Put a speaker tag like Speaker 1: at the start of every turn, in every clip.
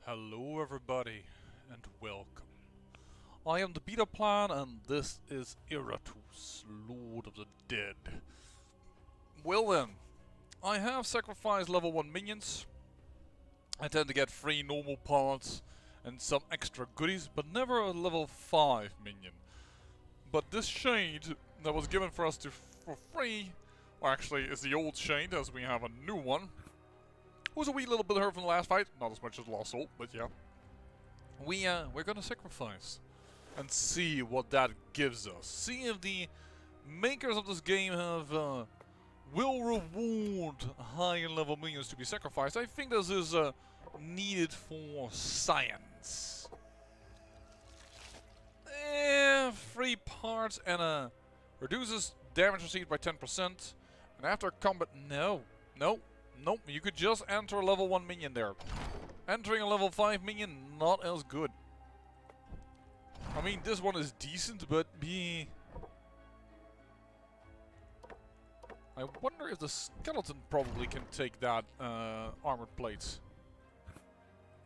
Speaker 1: Hello everybody, and welcome. I am the Beta Plan, and this is Iratus, Lord of the Dead. Well then, I have sacrificed level 1 minions. I tend to get 3 normal parts and some extra goodies, but never a level 5 minion. But this shade that was given for us for free, or actually is the old shade as we have a new one. Was a wee little bit hurt from the last fight, not as much as Lost Soul, but yeah. We're gonna sacrifice and see what that gives us. See if the makers of this game have will reward higher level minions to be sacrificed. I think this is needed for science. 3 parts and reduces damage received by 10%. And after combat, Nope, you could just enter a level 1 minion there. Entering a level 5 minion, not as good. I mean, this one is decent, but I wonder if the skeleton probably can take that armored plates.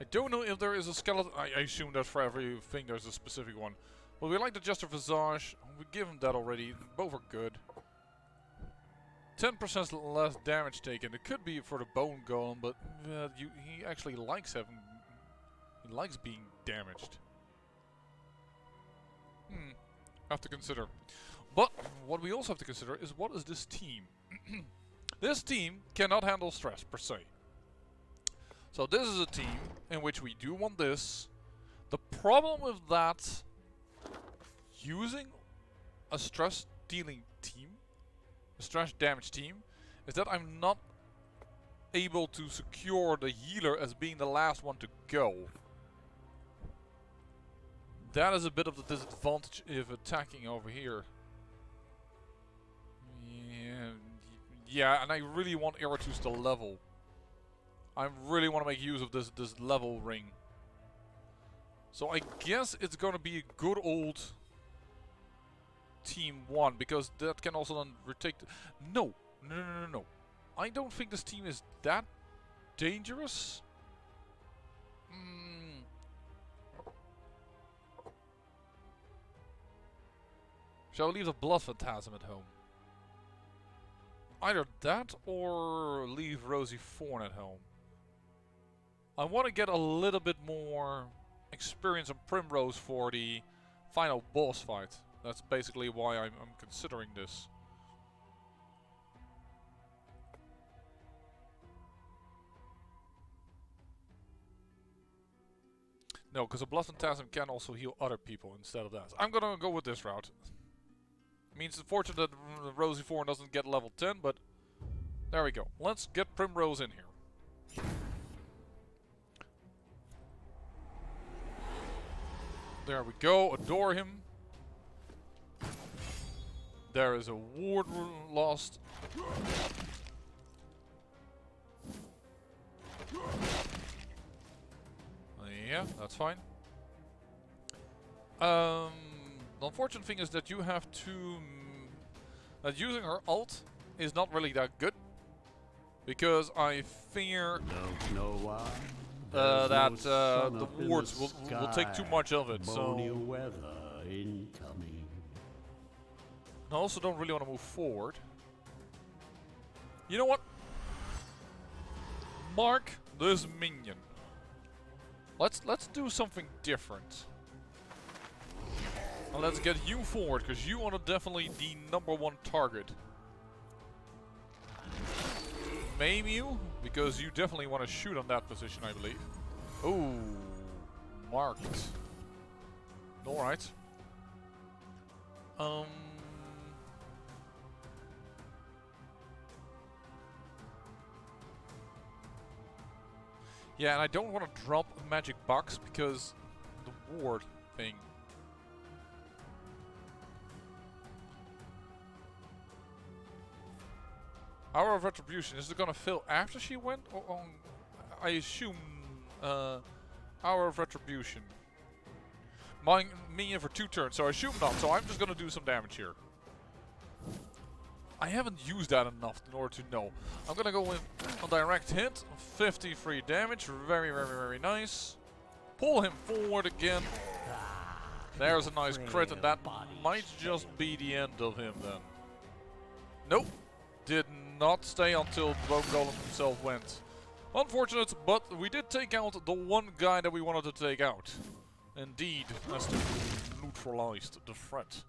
Speaker 1: I don't know if there is a skeleton. I assume that for everything there's a specific one. But we like the Jester Visage. We give him that already. Both are good. 10% less damage taken. It could be for the bone golem, but he actually likes having. He likes being damaged. Have to consider. But what we also have to consider is what is this team? This team cannot handle stress per se. So this is a team in which we do want this. The problem with that, using a stress dealing team, a stress damage team, is that I'm not able to secure the healer as being the last one to go. That is a bit of the disadvantage if attacking over here. Yeah, and I really want Iratus to level. I really want to make use of this level ring. So I guess it's gonna be a good old Team 1, because that can also then retake. No. I don't think this team is that dangerous. Shall we leave the Blood Phantasm at home? Either that or leave Rosie Thorn at home. I want to get a little bit more experience on Primrose for the final boss fight. That's basically why I'm considering this. No, because a Blood Phantasm can also heal other people instead of that. I'm gonna go with this route. Means it's fortunate that Rosie Thorn doesn't get level 10, but there we go. Let's get Primrose in here. There we go, adore him. There is a ward lost. Yeah, that's fine. The unfortunate thing is that you have to... that using her ult is not really that good. Because I fear that the wards will take too much of it. So I also don't really want to move forward. You know what? Mark this minion. Let's do something different. And let's get you forward, because you are definitely the #1 target. Maim you, because you definitely want to shoot on that position, I believe. Oh, marked. Alright. Yeah, and I don't want to drop a magic box because the ward thing. Hour of Retribution, is it gonna fill after she went? Or on, I assume Hour of Retribution. Mine minion for 2 turns, so I assume not, so I'm just gonna do some damage here. I haven't used that enough in order to know. I'm gonna go with a direct hit, 53 damage, very nice. Pull him forward again. There's a nice crit, and that might just be the end of him then. Nope. Did not stay until Bone Golem himself went. Unfortunate, but we did take out the one guy that we wanted to take out. Indeed, as to neutralized the threat.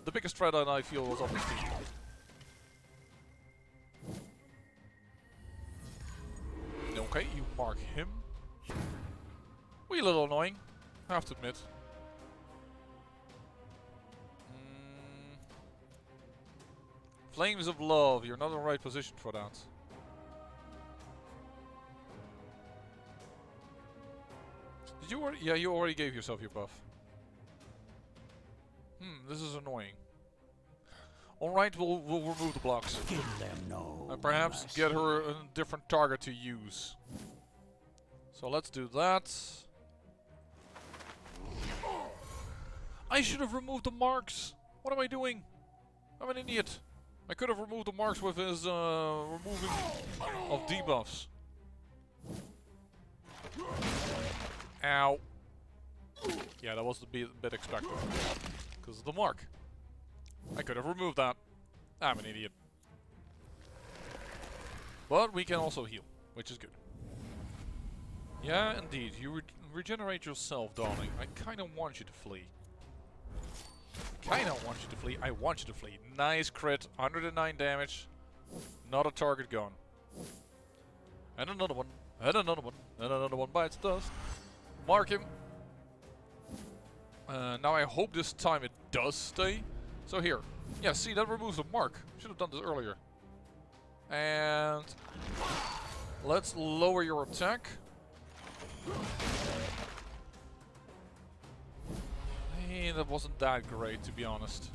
Speaker 1: The biggest threat that I feel was on this team. Okay, you mark him. Wee little annoying, I have to admit. Flames of Love, you're not in the right position for that. Did you already? Yeah, you already gave yourself your buff. This is annoying. Alright, we'll remove the blocks.
Speaker 2: Give them no
Speaker 1: and perhaps
Speaker 2: mercy.
Speaker 1: get her a different target to use. So let's do that. I should have removed the marks! What am I doing? I'm an idiot. I could have removed the marks with his removing of debuffs. Ow. Yeah, that was a bit expected. Because of the mark. I could have removed that. I'm an idiot. But we can also heal, which is good. Yeah, indeed. You regenerate yourself, darling. I kind of want you to flee. Kinda want you to flee. I want you to flee. Nice crit. 109 damage. Not a target gone. And another one. And another one. And another one bites dust. Mark him. Now I hope this time it does stay. So here. Yeah, see, that removes a mark. Should have done this earlier. And let's lower your attack. That wasn't that great, to be honest.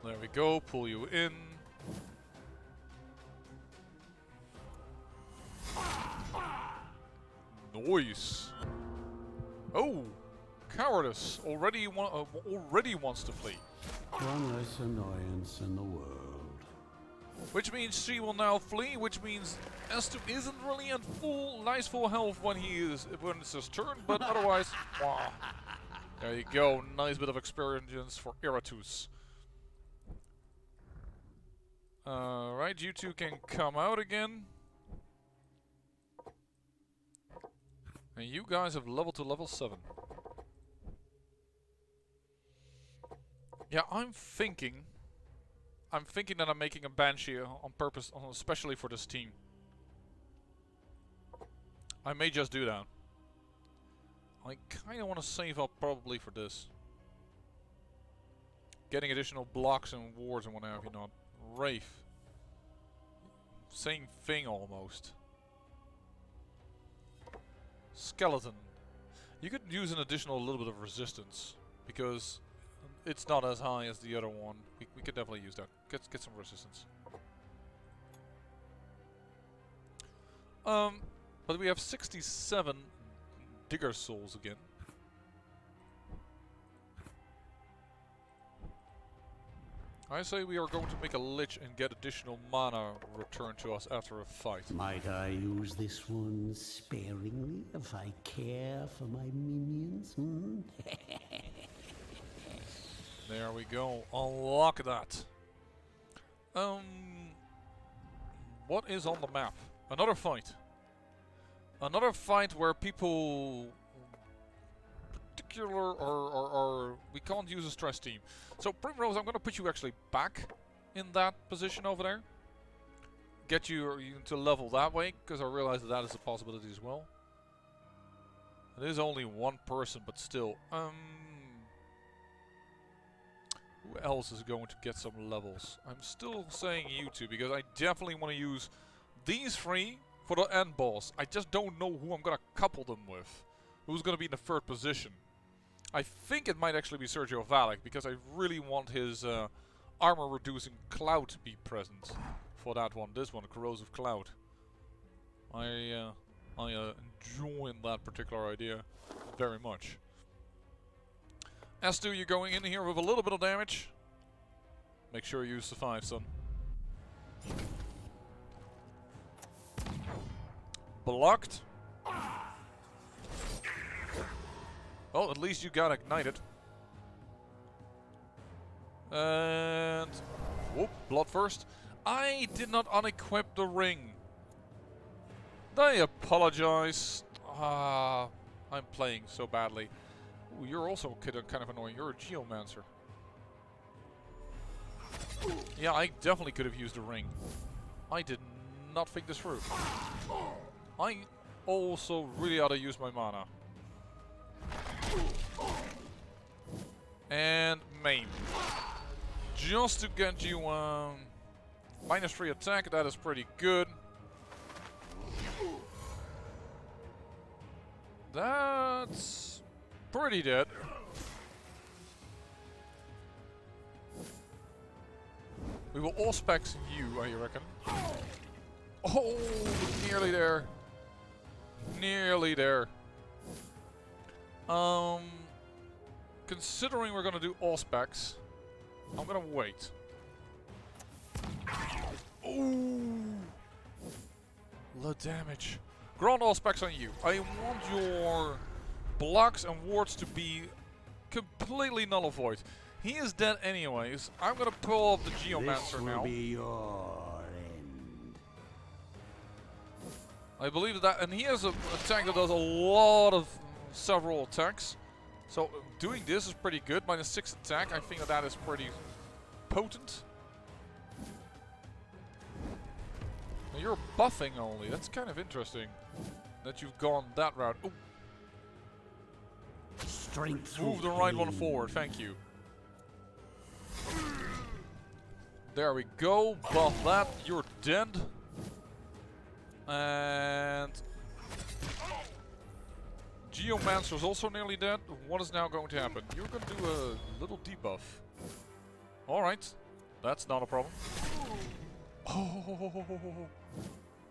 Speaker 1: There we go, pull you in. Nice. Oh, Cowardice already wants to flee.
Speaker 2: One less annoyance in the world.
Speaker 1: Which means she will now flee, which means Estu isn't really at nice full health when it's his turn, but otherwise, wow. There you go, nice bit of experience for Iratus. Right, you two can come out again. And you guys have leveled to level 7. Yeah, I'm thinking that I'm making a Banshee on purpose, especially for this team. I may just do that. I kind of want to save up probably for this. Getting additional blocks and wards and what have you not. Wraith. Same thing almost. Skeleton. You could use an additional little bit of resistance because it's not as high as the other one. We could definitely use that. Get some resistance. But we have 67 Digger Souls again. I say we are going to make a Lich and get additional mana returned to us after a fight.
Speaker 2: Might I use this one sparingly if I care for my minions?
Speaker 1: There we go. Unlock that. What is on the map? Another fight. Another fight where people particular or we can't use a stress team. So Primrose, I'm gonna put you actually back in that position over there. Get you to level that way, because I realize that that is a possibility as well. It is only one person, but still. Who else is going to get some levels? I'm still saying you two, because I definitely want to use these three for the end boss. I just don't know who I'm going to couple them with. Who's going to be in the third position. I think it might actually be Sergio Valek, because I really want his armor reducing cloud to be present for that one. This one, Corrosive Cloud. I enjoy that particular idea very much. Estu, you're going in here with a little bit of damage. Make sure you survive, son. blocked. Well, at least you got ignited. And... whoop, blood first. I did not unequip the ring. I apologize. I'm playing so badly. Ooh, you're also kind of annoying. You're a geomancer. Yeah, I definitely could have used a ring. I did not think this through. I also really ought to use my mana. And maim. Just to get you -3 attack, that is pretty good. That's pretty dead. We will all specs you, I reckon. Oh, nearly there. Nearly there. Considering we're gonna do all specs, I'm gonna wait. Ooh, low damage. Grant all specs on you. I want your blocks and wards to be completely null and void. He is dead anyways. I'm gonna pull up the Geomancer now.
Speaker 2: This will be your end.
Speaker 1: I believe that, and he has a tank that does a lot of several attacks. So doing this is pretty good. -6 attack. I think that that is pretty potent. Now you're buffing only. That's kind of interesting that you've gone that route. Ooh.
Speaker 2: Strength.
Speaker 1: Move the right one forward. Thank you. There we go. Buff that. You're dead. And Geomancer is also nearly dead. What is now going to happen? You're going to do a little debuff. Alright. That's not a problem. Oh,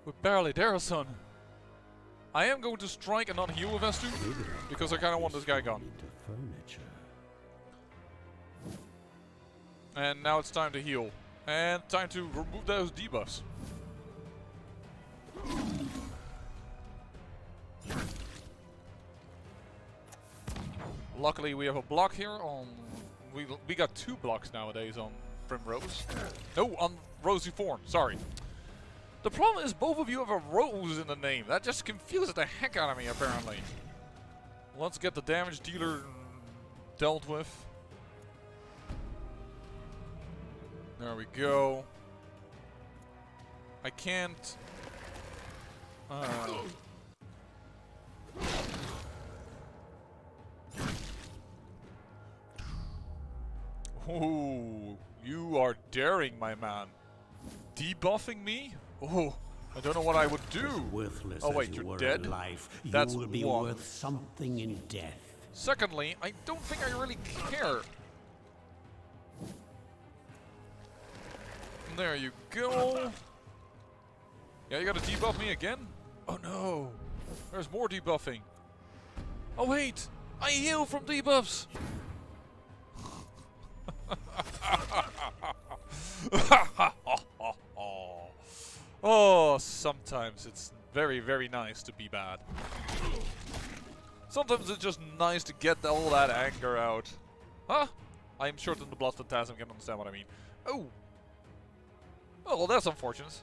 Speaker 1: we're barely there, son. I am going to strike and not heal with S2 because I kind of want this guy gone. And now it's time to heal. And time to remove those debuffs. Luckily we have a block here on... We got 2 blocks nowadays on Primrose. No, on Rosy Thorn, sorry. The problem is both of you have a rose in the name. That just confuses the heck out of me, apparently. Let's get the damage dealer dealt with. There we go. I can't... Ooh, you are daring, my man. Debuffing me? Oh, I don't know what I would do.
Speaker 2: Worthless
Speaker 1: oh wait,
Speaker 2: as you
Speaker 1: you're
Speaker 2: were
Speaker 1: dead?
Speaker 2: in life,
Speaker 1: That's
Speaker 2: you will be
Speaker 1: one.
Speaker 2: worth something in death.
Speaker 1: Secondly, I don't think I really care. There you go. Yeah, you gotta debuff me again? Oh no. There's more debuffing. Oh wait, I heal from debuffs. Oh, sometimes it's very, very nice to be bad. Sometimes it's just nice to get all that anger out. Huh? I'm short on the blood phantasm, can understand what I mean. Oh! Oh, well that's unfortunate.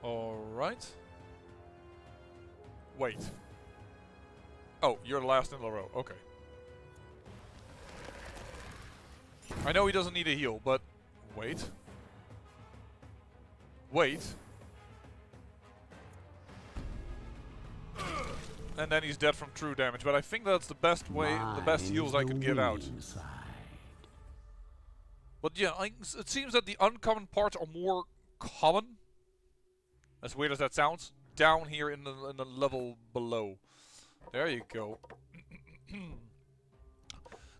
Speaker 1: Alright. Wait. Oh, you're the last in the row. Okay. I know he doesn't need a heal, but... Wait. Wait. And then he's dead from true damage, but I think that's the best way, the best heals I could give out. But yeah, it seems that the uncommon parts are more common. As weird as that sounds. Down here in the level below. There you go.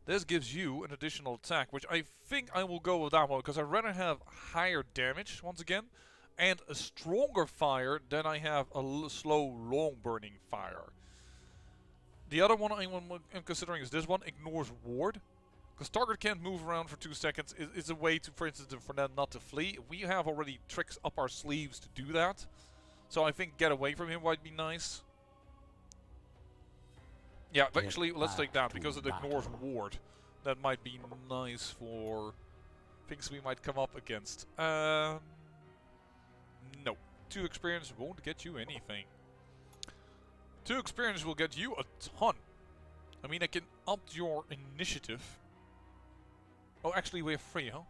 Speaker 1: This gives you an additional attack, which I think I will go with that one, because I'd rather have higher damage, once again, and a stronger fire than I have a slow, long-burning fire. The other one I'm considering is this one, ignores ward. Because target can't move around for 2 seconds is a way to, for instance, for them not to flee. We have already tricks up our sleeves to do that. So I think get away from him might be nice. Yeah, actually, let's take that because it ignores ward. That might be nice for things we might come up against. No. 2 experience won't get you anything. 2 experience will get you a ton. I mean, I can up your initiative. Oh, actually, we have 3, huh?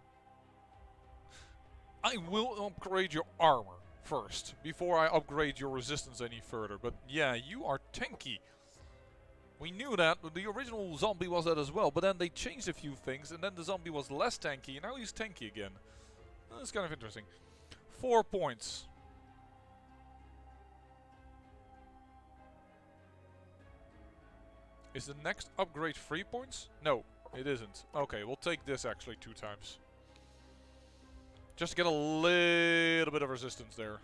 Speaker 1: I will upgrade your armor first, before I upgrade your resistance any further. But yeah, you are tanky. We knew that, but the original zombie was that as well, but then they changed a few things, and then the zombie was less tanky, and now he's tanky again. That's kind of interesting. 4 points. Is the next upgrade 3 points? No, it isn't. Okay, we'll take this actually 2 times. Just to get a little bit of resistance there.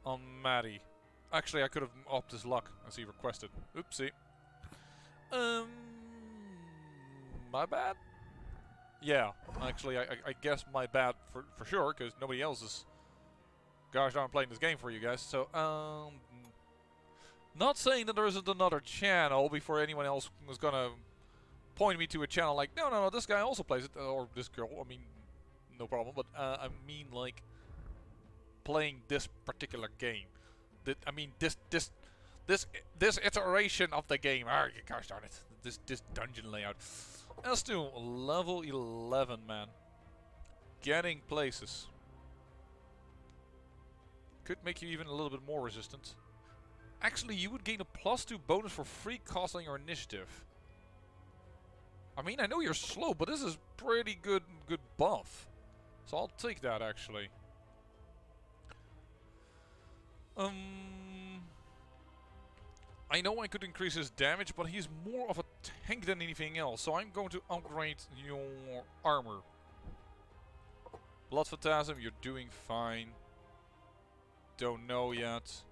Speaker 1: On Maddie. Actually, I could have upped his luck as he requested. Oopsie. My bad? Yeah, actually, I guess my bad for sure, because nobody else is gosh darn playing this game for you guys. So, not saying that there isn't another channel before anyone else was gonna point me to a channel like, no, this guy also plays it, or this girl, I mean, no problem, but I mean, like, playing this particular game. I mean, this iteration of the game. Gosh darn it. This dungeon layout. Let's do level 11, man. Getting places. Could make you even a little bit more resistant. Actually, you would gain a +2 bonus for free casting your initiative. I mean, I know you're slow, but this is pretty good buff. So I'll take that, actually. I know I could increase his damage, but he's more of a tank than anything else, so I'm going to upgrade your armor. Blood Phantasm, you're doing fine. Don't know yet.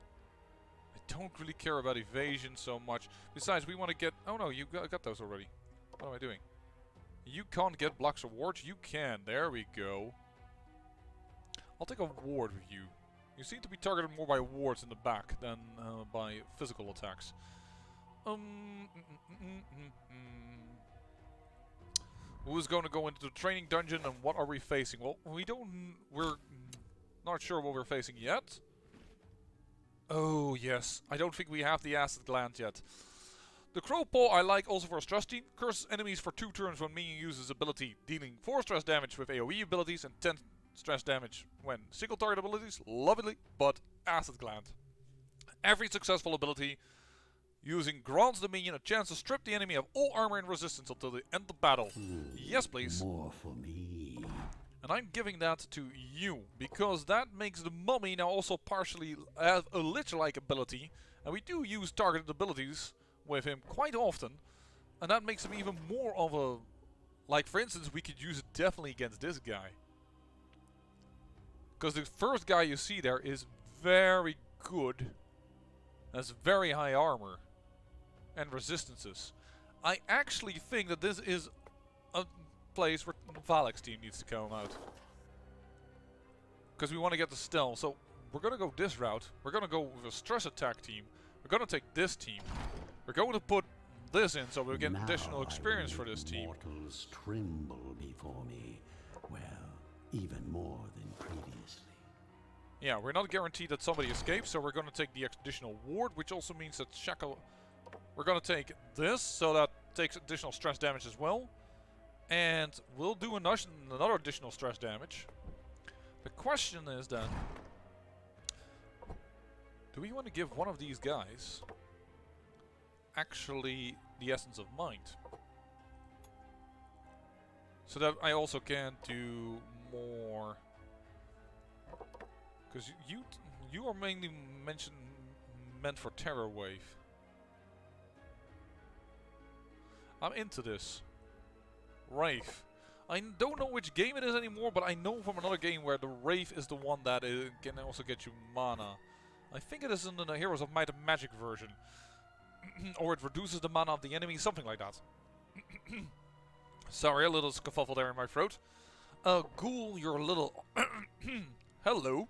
Speaker 1: I don't really care about evasion so much. Besides, we want to get... Oh no, you got those already. What am I doing? You can't get blocks of wards? You can. There we go. I'll take a ward with you. You seem to be targeted more by wards in the back than by physical attacks. Who's going to go into the training dungeon and what are we facing? Well, we're not sure what we're facing yet. Oh, yes. I don't think we have the acid gland yet. The crow paw I like also for a stress team. Curses enemies for 2 turns when minion uses ability, dealing 4 stress damage with AoE abilities and 10 stress damage when single target abilities. Lovely, but acid gland. Every successful ability using grants the minion a chance to strip the enemy of all armor and resistance until the end of the battle. Yes, please.
Speaker 2: More for me.
Speaker 1: And I'm giving that to you, because that makes the mummy now also partially have a lich-like ability, and we do use targeted abilities with him quite often, and that makes him even more of a... Like, for instance, we could use it definitely against this guy. Because the first guy you see there is very good, has very high armor and resistances. I actually think that this is a place where Valak's team needs to come out. Because we want to get the stealth. So we're going to go this route. We're going to go with a stress attack team. We're going to take this team. We're going to put this in so we get additional experience for this team.
Speaker 2: Mortals tremble before me. Well, even more than previously.
Speaker 1: Yeah, we're not guaranteed that somebody escapes, so we're going to take the additional ward, which also means that Shackle... We're going to take this, so that takes additional stress damage as well. And we'll do another additional stress damage. The question is then... Do we want to give one of these guys actually the Essence of Mind? So that I also can do more... Because you are mainly meant for Terror Wave. I'm into this. Wraith. I don't know which game it is anymore, but I know from another game where the Wraith is the one that can also get you mana. I think it is in the Heroes of Might and Magic version. Or it reduces the mana of the enemy, something like that. Sorry, a little scuffle there in my throat. Ghoul, you're a little... Hello.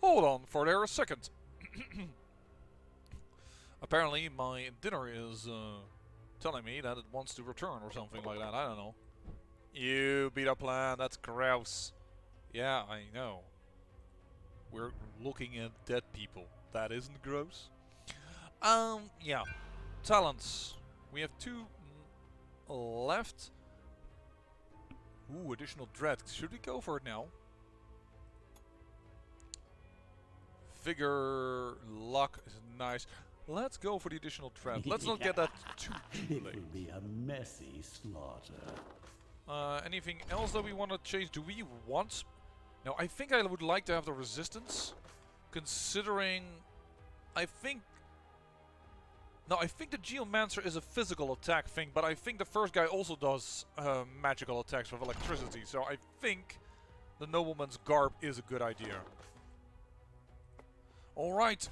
Speaker 1: Hold on for there a second. Apparently my dinner is telling me that it wants to return or something like that. I don't know. You beat up plan, that's gross. Yeah, I know. We're looking at dead people. That isn't gross. Yeah. Talents. We have 2 left. Ooh, additional dread. Should we go for it now? Vigor, luck is nice. Let's go for the additional dread. Let's not get that too
Speaker 2: It
Speaker 1: late.
Speaker 2: will be a messy slaughter.
Speaker 1: Anything else that we want to change? Do we want... No, I think I would like to have the resistance. Considering... I think the Geomancer is a physical attack thing, but I think the first guy also does magical attacks with electricity. So I think the Nobleman's Garb is a good idea. Alright.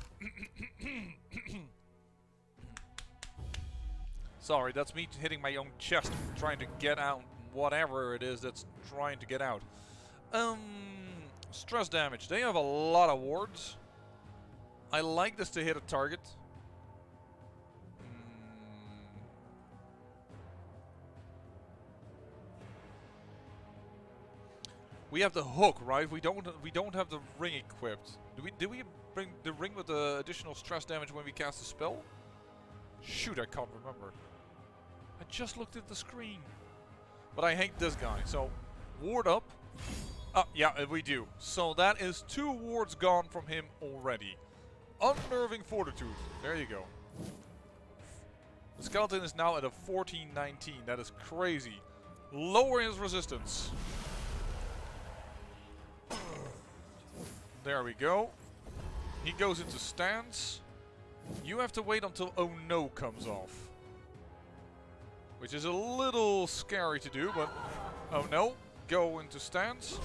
Speaker 1: Sorry, that's me hitting my own chest, trying to get out whatever it is that's trying to get out. Stress damage. They have a lot of wards. I like this to hit a target. We have the hook, right? We don't have the ring equipped. Did we bring the ring with the additional stress damage when we cast a spell? Shoot, I can't remember. I just looked at the screen. But I hate this guy, so ward up. Yeah, we do. So that is 2 wards gone from him already. Unnerving Fortitude. There you go. The skeleton is now at a 1419. That is crazy. Lower his resistance. There we go. He goes into stance. You have to wait until Oh No comes off. Which is a little scary to do, but Oh No. Go into stance.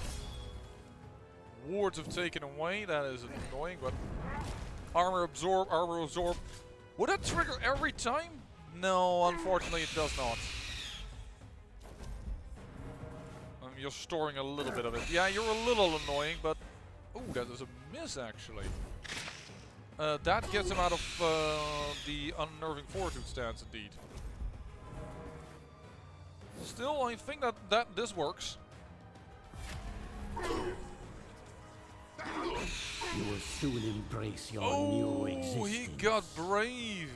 Speaker 1: Wards have taken away. That is annoying, but armor absorb, armor absorb. Would that trigger every time? No, unfortunately it does not. You're storing a little bit of it. Yeah, you're a little annoying, but... Ooh, that is a miss, actually. That gets him out of the Unnerving Fortitude stance, indeed. Still, I think that this works.
Speaker 2: You will soon embrace your new existence.
Speaker 1: Oh, he got brave.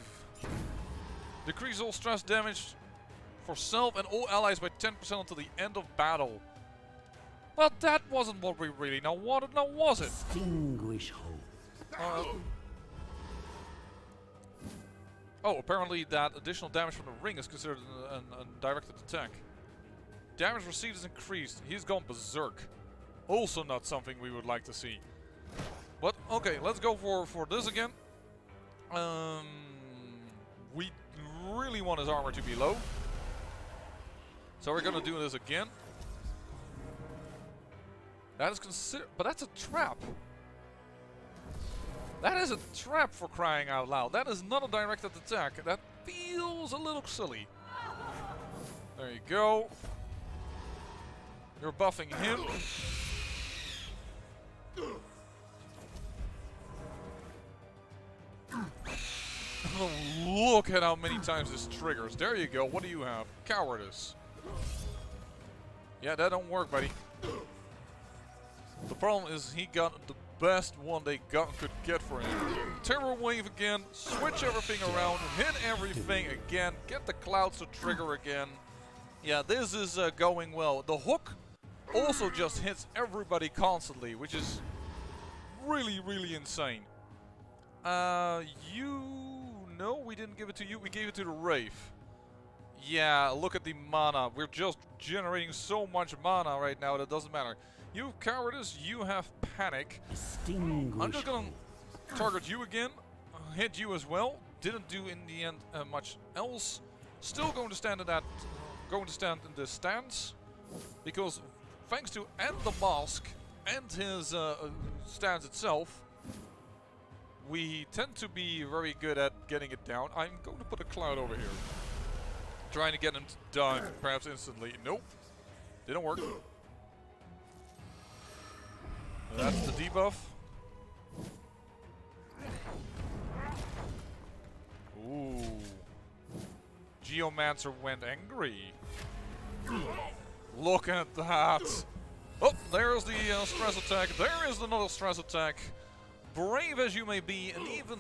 Speaker 1: Decrease all stress damage for self and all allies by 10% until the end of battle. Well, that wasn't what we really now wanted, now was it?
Speaker 2: Extinguish hope.
Speaker 1: Oh, apparently that additional damage from the ring is considered a directed attack. Damage received is increased. He's gone berserk. Also not something we would like to see. But, okay, let's go for this again. We really want his armor to be low. So we're gonna do this again. That is considered, but that's a trap. That is a trap, for crying out loud. That is not a directed attack. That feels a little silly. There you go. You're buffing him. Oh, look at how many times this triggers. There you go. What do you have? Cowardice. Yeah, that don't work, buddy. The problem is he got the best one they could get for him. Terror Wave again, switch everything around, hit everything again, get the clouds to trigger again. Yeah, this is going well. The hook also just hits everybody constantly, which is really, really insane. No, we didn't give it to you, we gave it to the Wraith. Yeah, look at the mana. We're just generating so much mana right now that it doesn't matter. You have Cowardice, you have Panic. I'm just gonna target you again, hit you as well. Didn't do in the end much else. Still going to stand in this stance, because thanks to and the mask and his stance itself, we tend to be very good at getting it down. I'm going to put a cloud over here. Trying to get him to die, perhaps instantly. Nope. Didn't work. That's the debuff. Ooh. Geomancer went angry. Look at that. Oh, there's the stress attack. There is another stress attack. Brave as you may be, and even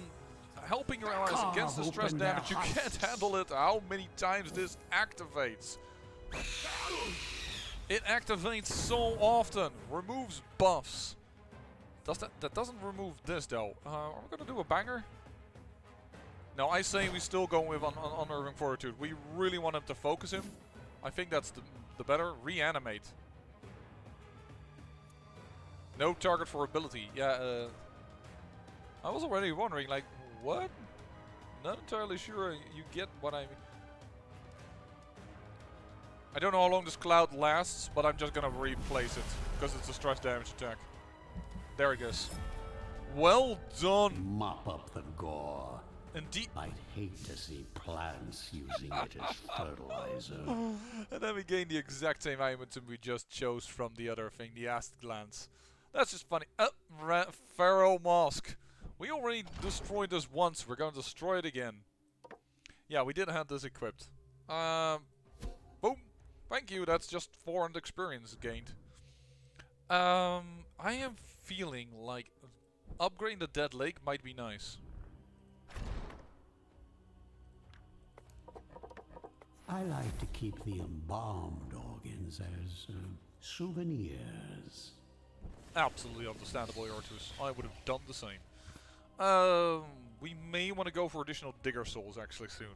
Speaker 1: helping your allies against the stress damage, you can't handle it. How many times this activates? It activates so often. Removes buffs. That doesn't remove this though. Are we gonna do a banger? No, I say we still go with Unnerving Fortitude. We really want him to focus him. I think that's the better. Reanimate. No target for ability. Yeah, I was already wondering, like, what? Not entirely sure you get what I mean. I don't know how long this cloud lasts, but I'm just gonna replace it because it's a stress damage attack. There it goes. Well done.
Speaker 2: Mop up the gore.
Speaker 1: Indeed.
Speaker 2: I'd hate to see plants using it as fertilizer.
Speaker 1: And then we gain the exact same item we just chose from the other thing, the acid glands. That's just funny. Pharaoh Mask. We already destroyed this once. We're going to destroy it again. Yeah, we didn't have this equipped. Boom. Thank you. That's just 400 experience gained. I am feeling like upgrading the Dead Lake might be nice.
Speaker 2: I like to keep the embalmed organs as souvenirs.
Speaker 1: Absolutely understandable, Iratus. I would have done the same. We may want to go for additional Digger Souls actually soon.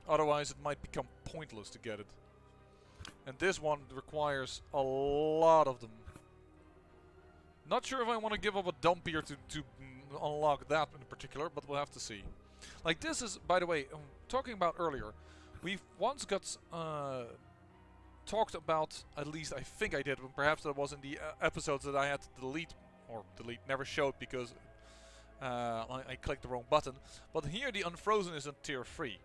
Speaker 1: Otherwise it might become pointless to get it. And this one requires a lot of them. Not sure if I want to give up a dump here to unlock that in particular, but we'll have to see. Like this is, by the way, talking about earlier, we've once got talked about, at least I think I did, but perhaps that was in the episodes that I had to delete, never showed because I clicked the wrong button. But here the Unfrozen is in tier 3.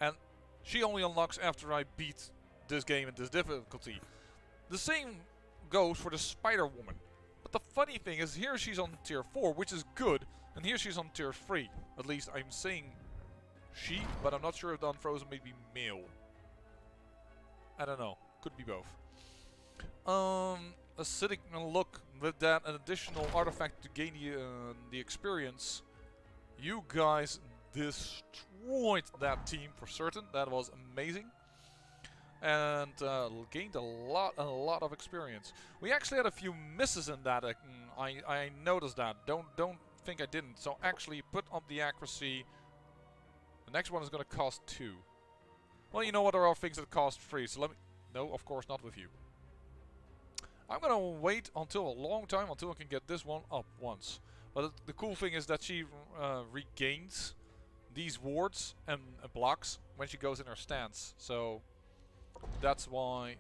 Speaker 1: And she only unlocks after I beat this game in this difficulty. The same goes for the Spider Woman. But the funny thing is here she's on tier 4, which is good, and here she's on tier 3. At least I'm saying she, but I'm not sure if the Unfrozen may be male. I don't know. Could be both. Acidic look with that, an additional artifact to gain the experience. You guys destroyed that team for certain. That was amazing. And gained a lot of experience. We actually had a few misses in that. I noticed that. Don't think I didn't. So actually put up the accuracy. The next one is going to cost 2. Well, you know what? There are things that cost 3. So let me... No, of course not with you. I'm going to wait until a long time until I can get this one up once. But the cool thing is that she regains these wards and blocks when she goes in her stance. So that's why...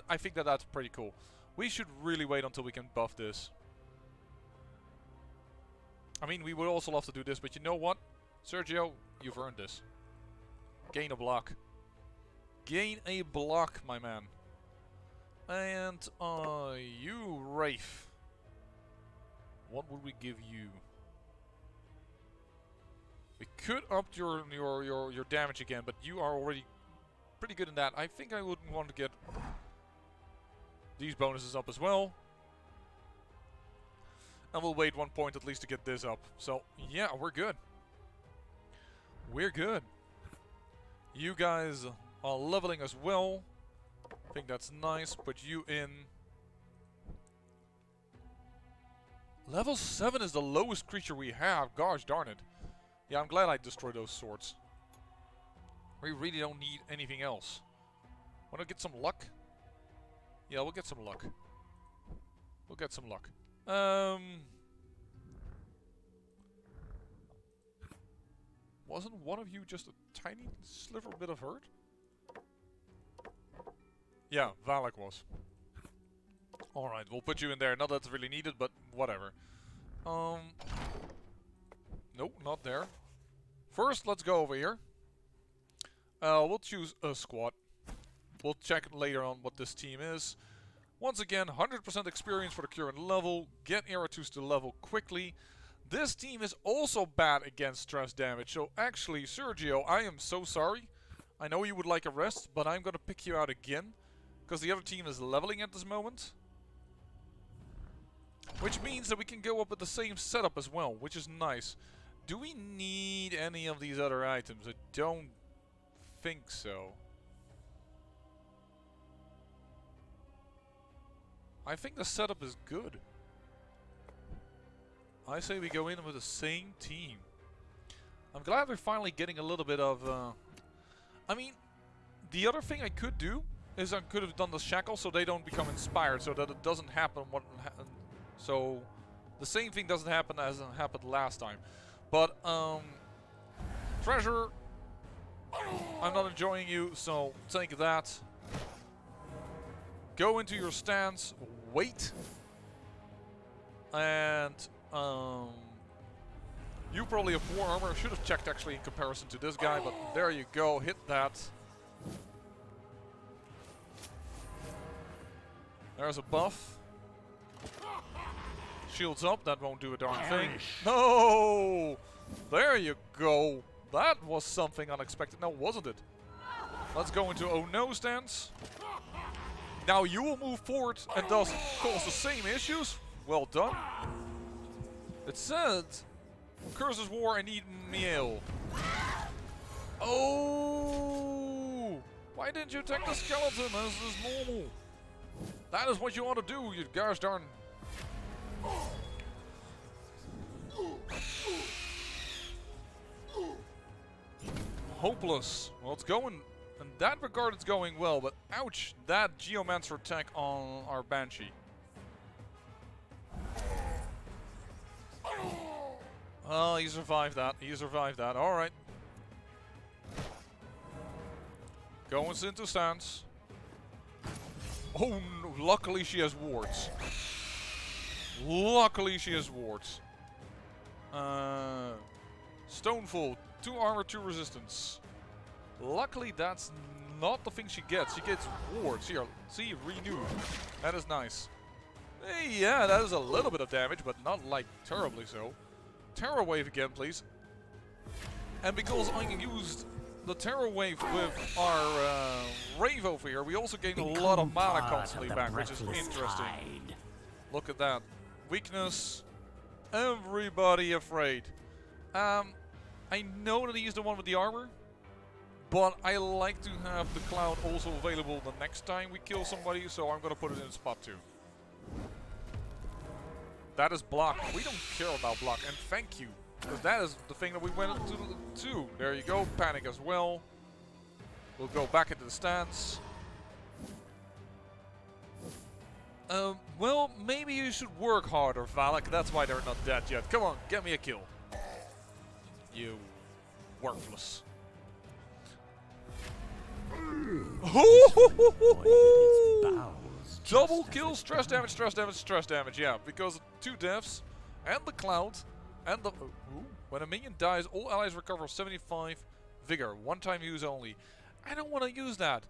Speaker 1: I think that's pretty cool. We should really wait until we can buff this. I mean, we would also love to do this, but you know what? Sergio, you've earned this. Gain a block. Gain a block, my man. And you, Wraith. What would we give you? We could up your damage again, but you are already pretty good in that. I think I would want to get these bonuses up as well. And we'll wait 1 point at least to get this up. So, yeah, we're good. We're good. You guys are leveling as well. I think that's nice. Put you in. Level 7 is the lowest creature we have. Gosh darn it. Yeah, I'm glad I destroyed those swords. We really don't need anything else. Want to get some luck? Yeah, we'll get some luck. We'll get some luck. Wasn't one of you just a tiny sliver bit of hurt? Yeah, Valak was. Alright, we'll put you in there. Not that it's really needed, but whatever. Nope, not there. First, let's go over here. We'll choose a squad. We'll check later on what this team is. Once again, 100% experience for the current level. Get Iratus to level quickly. This team is also bad against stress damage. So actually, Sergio, I am so sorry. I know you would like a rest, but I'm going to pick you out again. Because the other team is leveling at this moment. Which means that we can go up with the same setup as well, which is nice. Do we need any of these other items? I don't think so. I think the setup is good. I say we go in with the same team. I'm glad we're finally getting a little bit of... I mean, the other thing I could do is I could have done the shackle so they don't become inspired, so that it doesn't happen so the same thing doesn't happen as it happened last time. But treasure, I'm not enjoying you, so take that. Go into your stance, wait, and you probably have 4 armor. I should have checked actually in comparison to this guy, but there you go, hit that. There's a buff. Shields up, that won't do a darn thing. No! There you go. That was something unexpected. No, wasn't it? Let's go into oh no stance. Now you will move forward and thus cause the same issues. Well done. It said, Curses War, I need meal. Oh! Why didn't you attack the skeleton as is normal? That is what you want to do, you gosh darn. Hopeless. Well, it's going, in that regard it's going well, but ouch, that Geomancer attack on our Banshee. Oh, he survived that. He survived that. Alright. Going into stance. Oh, no. Luckily she has wards. Luckily she has wards. Stonefall. 2 armor, 2 resistance. Luckily that's not the thing she gets. She gets wards. Here, see, renewed. That is nice. Hey, yeah, that is a little bit of damage, but not like terribly so. Terror Wave again, please. And because I used the Terror Wave with our Rave over here, we also gain a lot of mana constantly back, which is interesting. Look at that. Weakness. Everybody afraid. I know that he's the one with the armor, but I like to have the cloud also available the next time we kill somebody, so I'm going to put it in spot 2. That is block. We don't care about block, and thank you, because that is the thing that we went to. There you go, panic as well. We'll go back into the stance. Well, maybe you should work harder, Valak. That's why they're not dead yet. Come on, get me a kill. You worthless. Double kill, stress damage, stress damage, stress damage. Yeah, because 2 deaths and the cloud and the... When a minion dies, all allies recover 75 vigor. One-time use only. I don't want to use that.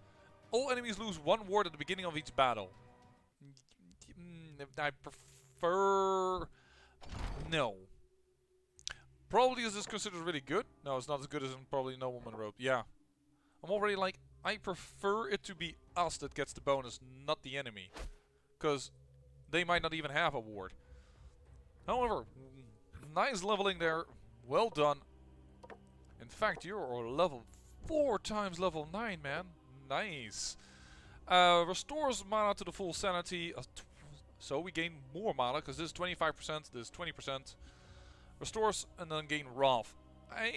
Speaker 1: All enemies lose 1 ward at the beginning of each battle. I prefer... No. Probably is this considered really good? No, it's not as good as in probably Nobleman Road. Yeah. I'm already like, I prefer it to be us that gets the bonus, not the enemy. Because they might not even have a ward. However, nice leveling there. Well done. In fact, you're level 4 times level 9, man. Nice. Restores mana to the full sanity. So we gain more mana, because this is 25%, this is 20%. Restores and then gain Wrath. I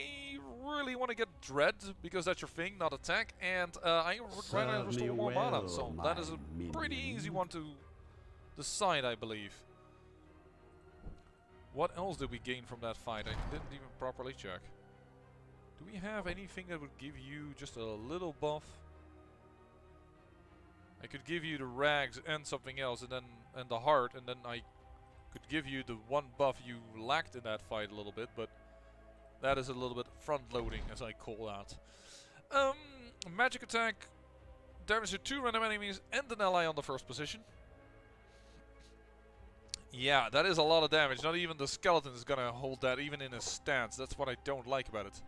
Speaker 1: really want to get Dread, because that's your thing, not attack. And I would rather restore more mana, so that is a pretty easy one to decide, I believe. What else did we gain from that fight? I didn't even properly check. Do we have anything that would give you just a little buff? I could give you the rags and something else, and then the heart, and then I Could give you the one buff you lacked in that fight a little bit, but that is a little bit front-loading, as I call that. Magic attack. Damage to 2 random enemies and an ally on the first position. Yeah, that is a lot of damage. Not even the skeleton is gonna hold that, even in his stance. That's what I don't like about it.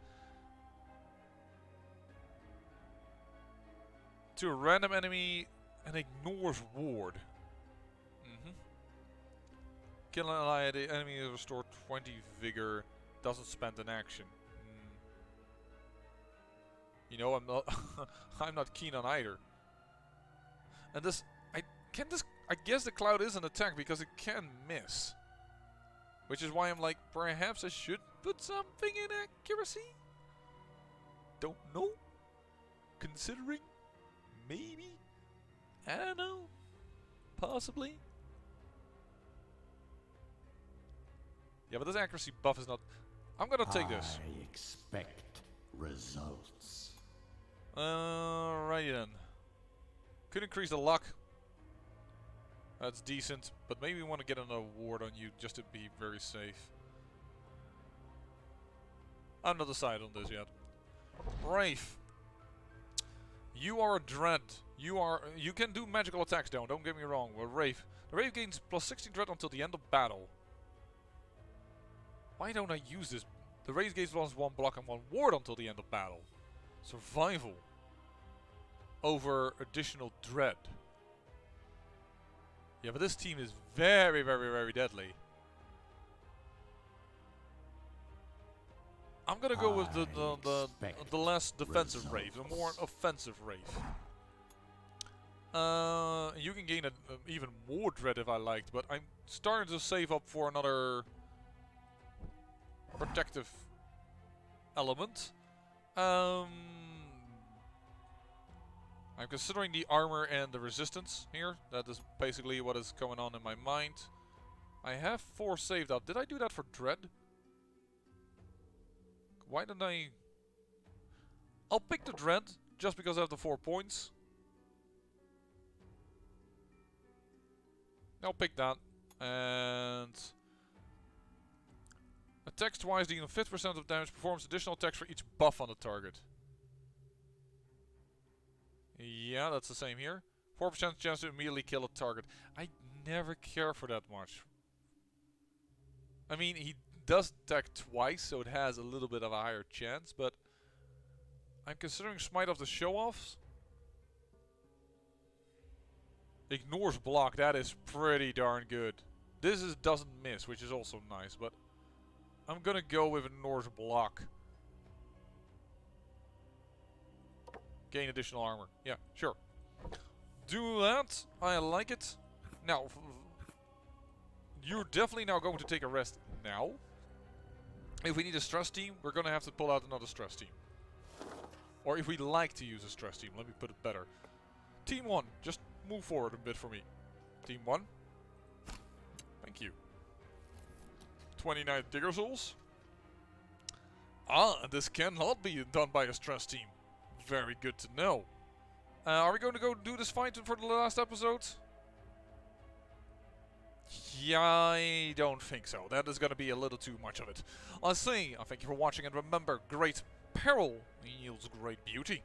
Speaker 1: To a random enemy and ignores ward. Kill an ally, the enemy is restored 20 vigor. Doesn't spend an action. You know, I'm not I'm not keen on either. And this I guess the cloud is an attack because it can miss. Which is why I'm like, perhaps I should put something in accuracy? Don't know. Considering? Maybe? I don't know. Possibly? Yeah, but this accuracy buff is not... I'm gonna take this.
Speaker 2: I expect results.
Speaker 1: Alrighty then. Could increase the luck. That's decent, but maybe we want to get an award on you just to be very safe. I'm not decided on this yet. Wraith. You are a dread. You can do magical attacks down, don't get me wrong. Well, Wraith. The Wraith gains plus 16 dread until the end of battle. Why don't I use this? The Wraith gains plus 1 block and 1 ward until the end of battle. Survival. Over additional dread. Yeah, but this team is very, very, very deadly. I'm gonna go with the less defensive Wraith, the more offensive Wraith. You can gain even more dread if I liked, but I'm starting to save up for another protective element. I'm considering the armor and the resistance here. That is basically what is going on in my mind. I have 4 saved up. Did I do that for dread? Why didn't I... I'll pick the dread just because I have the 4 points. I'll pick that. And... attacks twice, dealing 50% of damage, performs additional attacks for each buff on the target. Yeah, that's the same here. 4% chance to immediately kill a target. I never care for that much. I mean, he does attack twice, so it has a little bit of a higher chance, but I'm considering Smite of the Show-Offs. Ignores block, that is pretty darn good. This doesn't miss, which is also nice, but I'm gonna go with ignores block. Gain additional armor. Yeah, sure. Do that. I like it. Now, you're definitely now going to take a rest now. If we need a stress team, we're going to have to pull out another stress team. Or if we like to use a stress team, let me put it better. Team 1, just move forward a bit for me. Team 1. Thank you. 29 Digger Souls. Ah, this cannot be done by a stress team. Very good to know. Are we going to go do this fight for the last episode? Yeah, I don't think so. That is going to be a little too much of it. I thank you for watching, and remember, great peril yields great beauty.